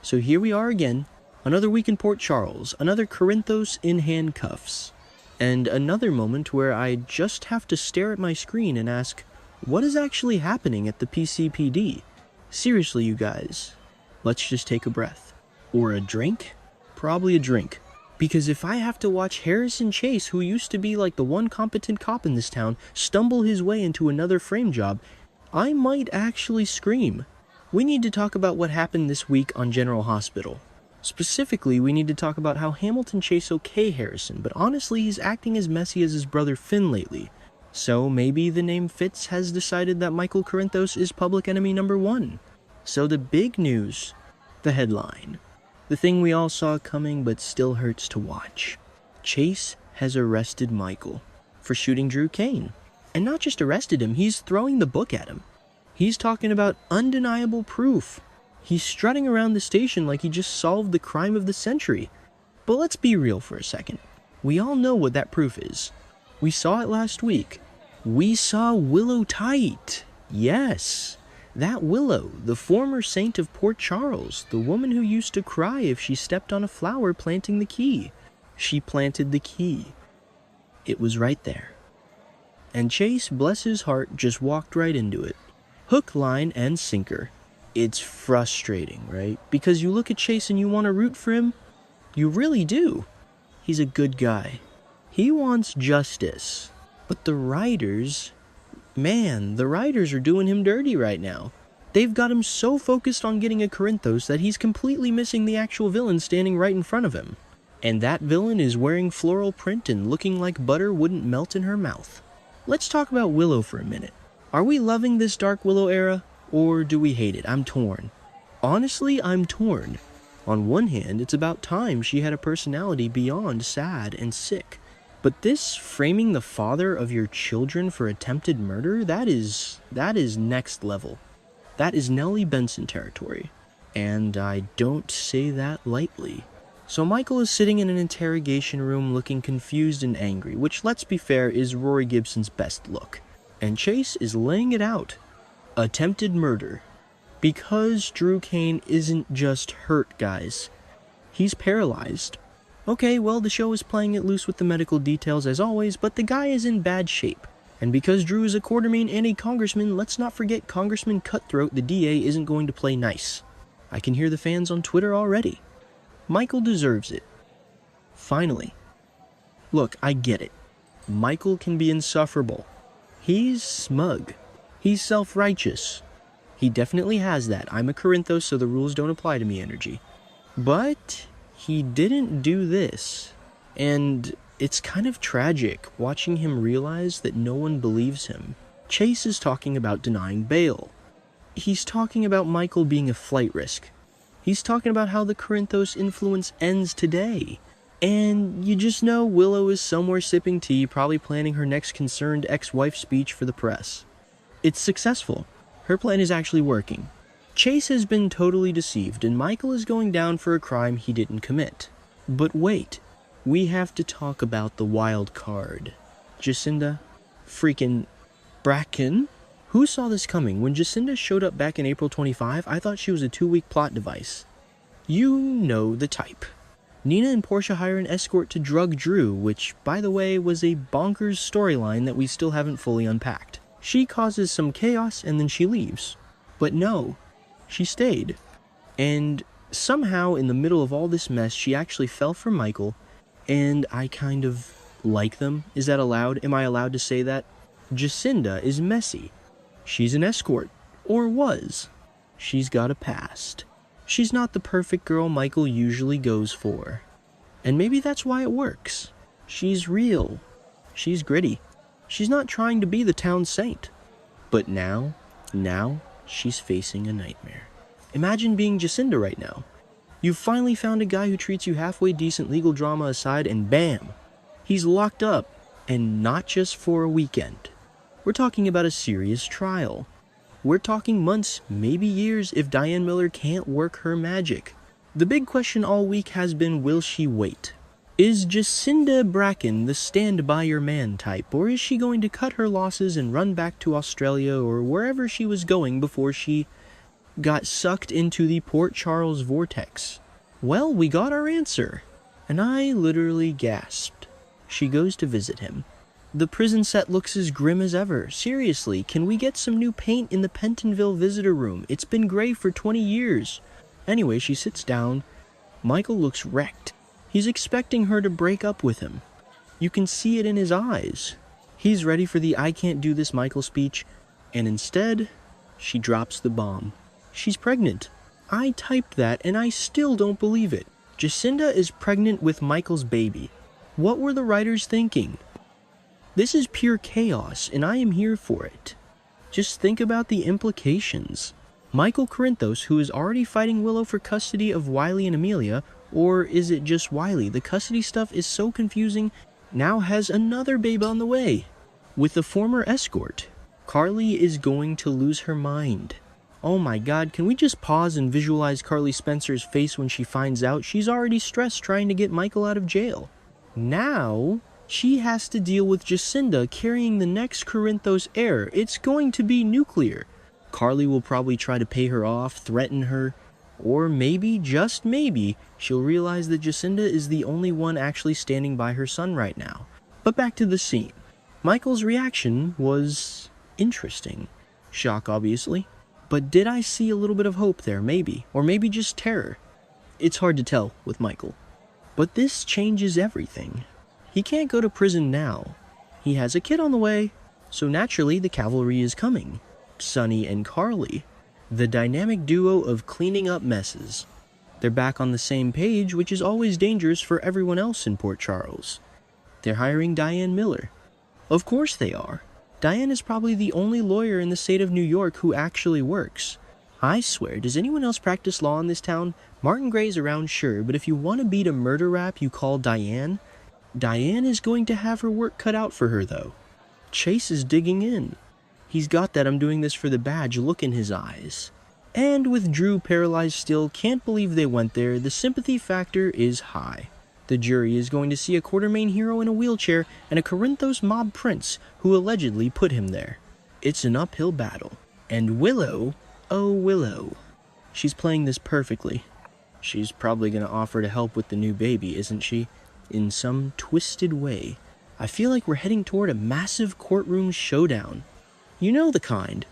So here we are again, another week in Port Charles, another Corinthos in handcuffs, and another moment where I just have to stare at my screen and ask, what is actually happening at the PCPD? Seriously, you guys, let's just take a breath. Or a drink? Probably a drink. Because if I have to watch Harrison Chase, who used to be like the one competent cop in this town, stumble his way into another frame job, I might actually scream. We need to talk about what happened this week on General Hospital. Specifically, we need to talk about how Hamilton Chase okayed Harrison, but honestly he's acting as messy as his brother Finn lately. So maybe the name Fitz has decided that Michael Corinthos is public enemy number 1. So the big news, the headline. The thing we all saw coming but still hurts to watch. Chase has arrested Michael for shooting Drew Kane. And not just arrested him, he's throwing the book at him. He's talking about undeniable proof. He's strutting around the station like he just solved the crime of the century. But let's be real for a second. We all know what that proof is. We saw it last week. We saw Willow Tait. Yes, that Willow, the former saint of Port Charles, the woman who used to cry if she stepped on a flower planting the key. She planted the key. It was right there. And Chase, bless his heart, just walked right into it. Hook, line, and sinker. It's frustrating, right? Because you look at Chase and you want to root for him. You really do. He's a good guy. He wants justice. But the writers, man, the writers are doing him dirty right now. They've got him so focused on getting a Corinthos that he's completely missing the actual villain standing right in front of him. And that villain is wearing floral print and looking like butter wouldn't melt in her mouth. Let's talk about Willow for a minute. Are we loving this Dark Willow era, or do we hate it? I'm torn. Honestly, I'm torn. On one hand, it's about time she had a personality beyond sad and sick. But this framing the father of your children for attempted murder, that is next level. That is Nellie Benson territory. And I don't say that lightly. So Michael is sitting in an interrogation room looking confused and angry, which, let's be fair, is Rory Gibson's best look. And Chase is laying it out. Attempted murder. Because Drew Kane isn't just hurt, guys. He's paralyzed. Okay, well, the show is playing it loose with the medical details as always, but the guy is in bad shape. And because Drew is a quartermain and a congressman, let's not forget Congressman Cutthroat, the DA, isn't going to play nice. I can hear the fans on Twitter already. Michael deserves it. Finally. Look, I get it. Michael can be insufferable. He's smug. He's self-righteous. He definitely has that. I'm a Corinthos, so the rules don't apply to me energy. But he didn't do this. And it's kind of tragic watching him realize that no one believes him. Chase is talking about denying bail. He's talking about Michael being a flight risk. He's talking about how the Corinthos influence ends today. And you just know Willow is somewhere sipping tea, probably planning her next concerned ex-wife speech for the press. It's successful. Her plan is actually working. Chase has been totally deceived, and Michael is going down for a crime he didn't commit. But wait, we have to talk about the wild card. Jacinda freaking Bracken? Who saw this coming? When Jacinda showed up back in April 25, I thought she was a 2-week plot device. You know the type. Nina and Portia hire an escort to drug Drew, which, by the way, was a bonkers storyline that we still haven't fully unpacked. She causes some chaos and then she leaves. But no, she stayed. And somehow, in the middle of all this mess, she actually fell for Michael, and I kind of like them. Is that allowed? Am I allowed to say that? Jacinda is messy. She's an escort. Or was. She's got a past. She's not the perfect girl Michael usually goes for. And maybe that's why it works. She's real. She's gritty. She's not trying to be the town saint. But now, she's facing a nightmare. Imagine being Jacinda right now. You've finally found a guy who treats you halfway decent, legal drama aside, and bam! He's locked up. And not just for a weekend. We're talking about a serious trial. We're talking months, maybe years, if Diane Miller can't work her magic. The big question all week has been, will she wait? Is Jacinda Bracken the stand-by-your-man type, or is she going to cut her losses and run back to Australia or wherever she was going before she got sucked into the Port Charles vortex. Well, we got our answer. And I literally gasped. She goes to visit him. The prison set looks as grim as ever. Seriously, can we get some new paint in the Pentonville visitor room? It's been gray for 20 years. Anyway, she sits down. Michael looks wrecked. He's expecting her to break up with him. You can see it in his eyes. He's ready for the "I can't do this" Michael speech, and instead, she drops the bomb. She's pregnant. I typed that and I still don't believe it. Jacinda is pregnant with Michael's baby. What were the writers thinking? This is pure chaos, and I am here for it. Just think about the implications. Michael Corinthos, who is already fighting Willow for custody of Wiley and Amelia, or is it just Wiley? The custody stuff is so confusing, now has another babe on the way. With the former escort, Carly is going to lose her mind. Oh my god, can we just pause and visualize Carly Spencer's face when she finds out? She's already stressed trying to get Michael out of jail. Now, she has to deal with Jacinda carrying the next Corinthos heir. It's going to be nuclear. Carly will probably try to pay her off, threaten her, or maybe, just maybe, she'll realize that Jacinda is the only one actually standing by her son right now. But back to the scene. Michael's reaction was interesting. Shock, obviously. But did I see a little bit of hope there? Maybe. Or maybe just terror. It's hard to tell with Michael. But this changes everything. He can't go to prison now. He has a kid on the way, so naturally the cavalry is coming. Sonny and Carly, the dynamic duo of cleaning up messes. They're back on the same page, which is always dangerous for everyone else in Port Charles. They're hiring Diane Miller. Of course they are. Diane is probably the only lawyer in the state of New York who actually works. I swear, does anyone else practice law in this town? Martin Gray's around, sure, but if you want to beat a murder rap you call Diane, Diane is going to have her work cut out for her, though. Chase is digging in. He's got that "I'm doing this for the badge" look in his eyes. And with Drew paralyzed still, can't believe they went there, the sympathy factor is high. The jury is going to see a Quartermain hero in a wheelchair and a Corinthos mob prince who allegedly put him there. It's an uphill battle. And Willow, oh Willow, she's playing this perfectly. She's probably going to offer to help with the new baby, isn't she? In some twisted way. I feel like we're heading toward a massive courtroom showdown. You know the kind.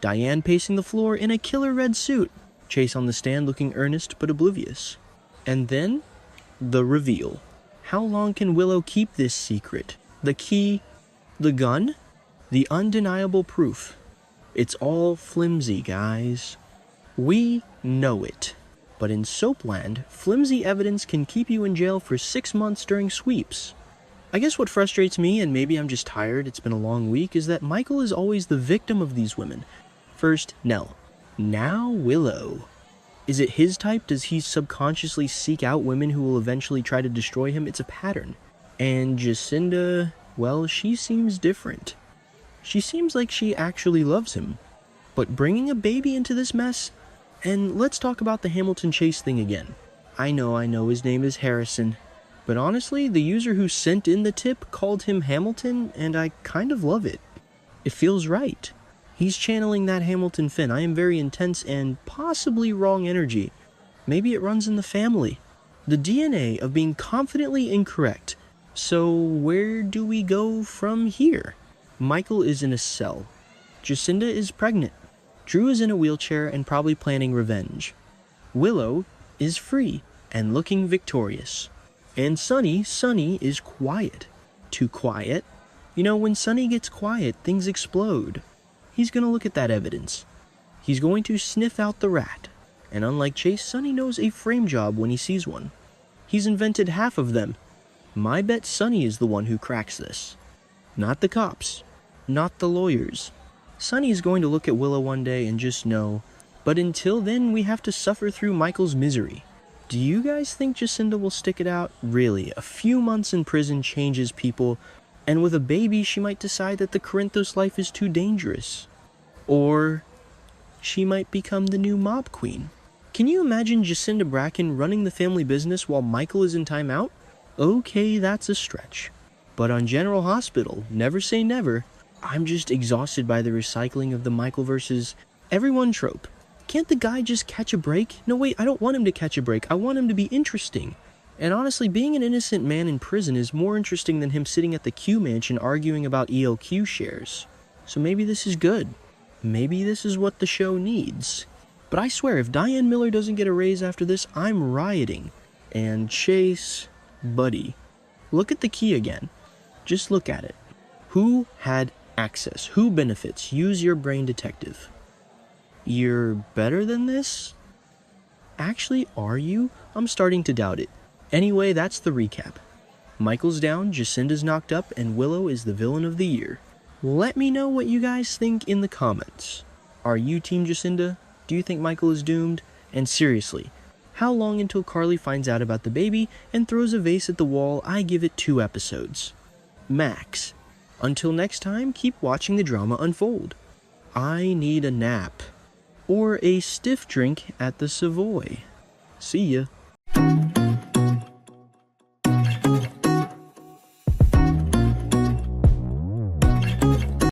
Diane pacing the floor in a killer red suit. Chase on the stand looking earnest but oblivious. And then, the reveal. How long can Willow keep this secret? The key? The gun? The undeniable proof. It's all flimsy, guys. We know it. But in Soapland, flimsy evidence can keep you in jail for 6 months during sweeps. I guess what frustrates me, and maybe I'm just tired, it's been a long week, is that Michael is always the victim of these women. First, Nell. Now Willow. Is it his type? Does he subconsciously seek out women who will eventually try to destroy him? It's a pattern. And Jacinda, well, she seems different. She seems like she actually loves him. But bringing a baby into this mess? And let's talk about the Hamilton Chase thing again. I know, his name is Harrison. But honestly, the user who sent in the tip called him Hamilton, and I kind of love it. It feels right. He's channeling that Hamilton Finn. I am very intense and possibly wrong energy. Maybe it runs in the family. The DNA of being confidently incorrect. So where do we go from here? Michael is in a cell. Jacinda is pregnant. Drew is in a wheelchair and probably planning revenge. Willow is free and looking victorious. And Sonny is quiet. Too quiet. You know, when Sonny gets quiet, things explode. He's gonna look at that evidence. He's going to sniff out the rat. And unlike Chase, Sonny knows a frame job when he sees one. He's invented half of them. My bet Sonny is the one who cracks this. Not the cops. Not the lawyers. Sonny is going to look at Willow one day and just know. But until then, we have to suffer through Michael's misery. Do you guys think Jacinda will stick it out? Really, a few months in prison changes people, and with a baby she might decide that the Corinthos life is too dangerous. Or she might become the new mob queen. Can you imagine Jacinda Bracken running the family business while Michael is in timeout? Okay, that's a stretch. But on General Hospital, never say never. I'm just exhausted by the recycling of the Michael versus everyone trope. Can't the guy just catch a break? No, wait, I don't want him to catch a break. I want him to be interesting. And honestly, being an innocent man in prison is more interesting than him sitting at the Q mansion arguing about ELQ shares. So maybe this is good. Maybe this is what the show needs. But I swear, if Diane Miller doesn't get a raise after this, I'm rioting. And Chase, buddy, look at the key again. Just look at it. Who had access? Who benefits? Use your brain, detective. You're better than this? Actually, are you? I'm starting to doubt it. Anyway, that's the recap. Michael's down, Jacinda's knocked up, and Willow is the villain of the year. Let me know what you guys think in the comments. Are you Team Jacinda? Do you think Michael is doomed? And seriously, how long until Carly finds out about the baby and throws a vase at the wall? I give it 2 episodes. Max. Until next time, keep watching the drama unfold. I need a nap. Or a stiff drink at the Savoy. See ya.